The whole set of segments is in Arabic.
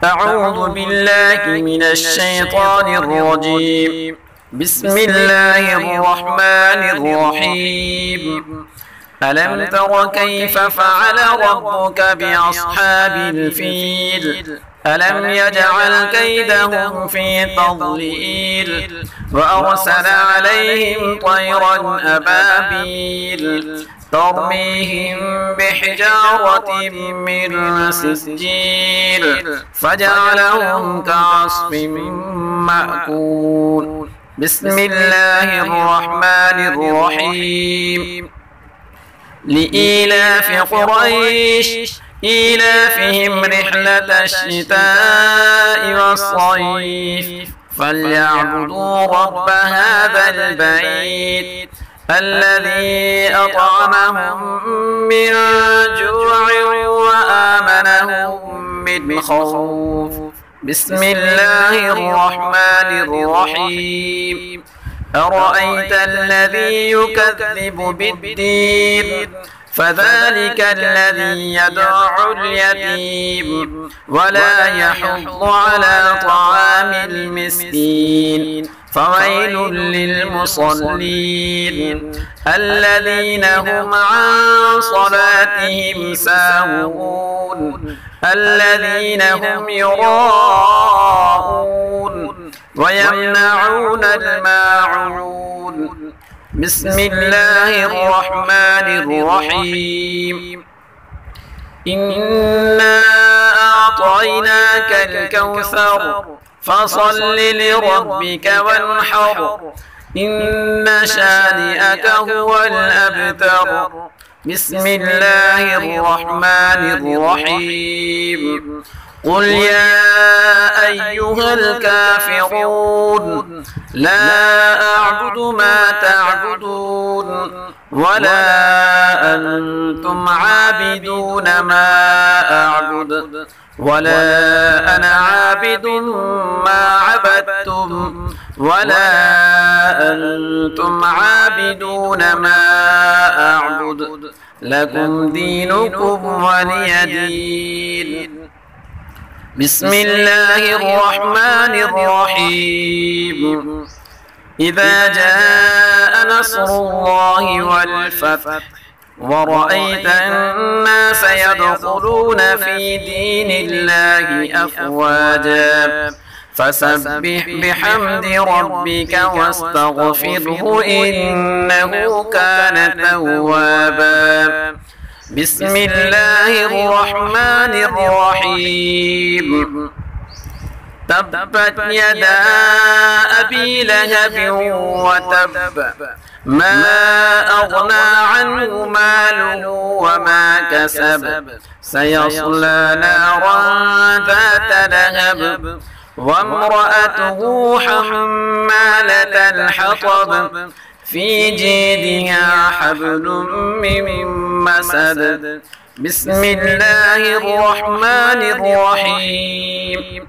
أعوذ بالله من الشيطان الرجيم. بسم الله الرحمن الرحيم. ألم تر كيف فعل ربك بأصحاب الفيل؟ ألم يجعل كيدهم في تضليل وأرسل عليهم طيرا أبابيل ترميهم بحجارة من سجيل فجعلهم كعصف مأكول. بسم الله الرحمن الرحيم. لإيلاف قريش إيلافهم رحلة الشتاء والصيف فليعبدوا رب هذا البيت الذي أطعمهم من جوع وآمنهم من خوف. بسم الله الرحمن الرحيم. أرأيت الذي يكذب بالدين؟ فذلك الذي يدع اليتيم ولا يحض على طعام المسكين فويل للمصلين الذين هم عن صلاتهم ساهون الذين هم يراءون ويمنعون الماعون. بسم الله الرحمن الرحيم. إنا أعطيناك الكوثر فصل لربك وانحر إن شانئك هو الأبتر. بسم الله الرحمن الرحيم. قل يا أيها الكافرون لا أعبد ما تعبدون ولا أنتم عابدون ما أعبد ولا أنا عابد ما عبدتم ولا أنتم عابدون ما أعبد لكم دينكم ولي دين. بسم الله الرحمن الرحيم. إذا جاء نصر الله والفتح ورأيت الناس يدخلون في دين الله أفواجا فسبح بحمد ربك واستغفره إنه كان توابا. بسم الله الرحمن الرحيم. تبت يدا أبي لهب وتب ما أغنى عنه ماله وما كسب سيصلى نارا ذات لهب وامرأته حمالة الحطب في جيدها حبل من مسد. بسم الله الرحمن الرحيم.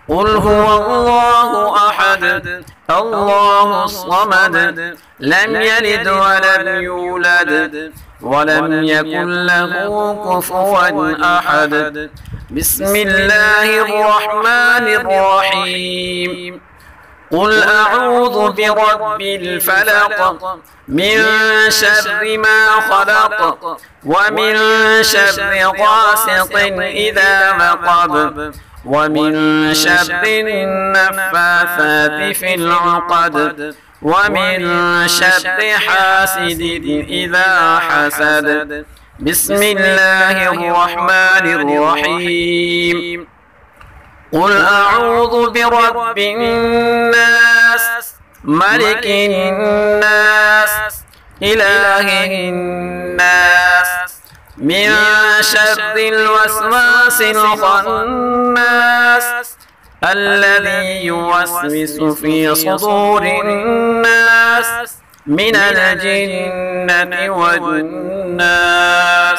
قل هو الله أحد الله الصمد لم يلد ولم يولد ولم يكن له كفوا أحد. بسم الله الرحمن الرحيم. قل أعوذ برب الفلق من شر ما خلق ومن شر غاسق إذا وقب ومن شر النفاثات في العقد ومن شر حاسد إذا حسد. بسم الله الرحمن الرحيم. قل أعوذ برب الناس ملك الناس إله الناس من شر الوسواس الخناس الذي يوسوس في صدور الناس من الجنة والناس.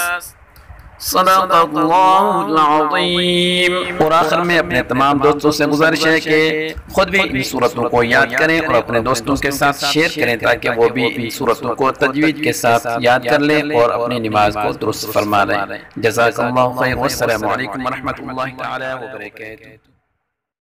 सदक़ल्लाहुल अज़ीम। और आखिर में अपने तमाम दोस्तों से गुजारिश है कि खुद भी इन सूरतों को याद करें और अपने दोस्तों के साथ शेयर करें ताकि वो भी इन सूरतों को तजवीद के साथ याद कर लें और अपनी नमाज को दुरुस्त फरमा लें। जज़ाकल्लाहु खैर। वस्सलामु अलैकुम व रहमतुल्लाहि तआला व बरकातुहू।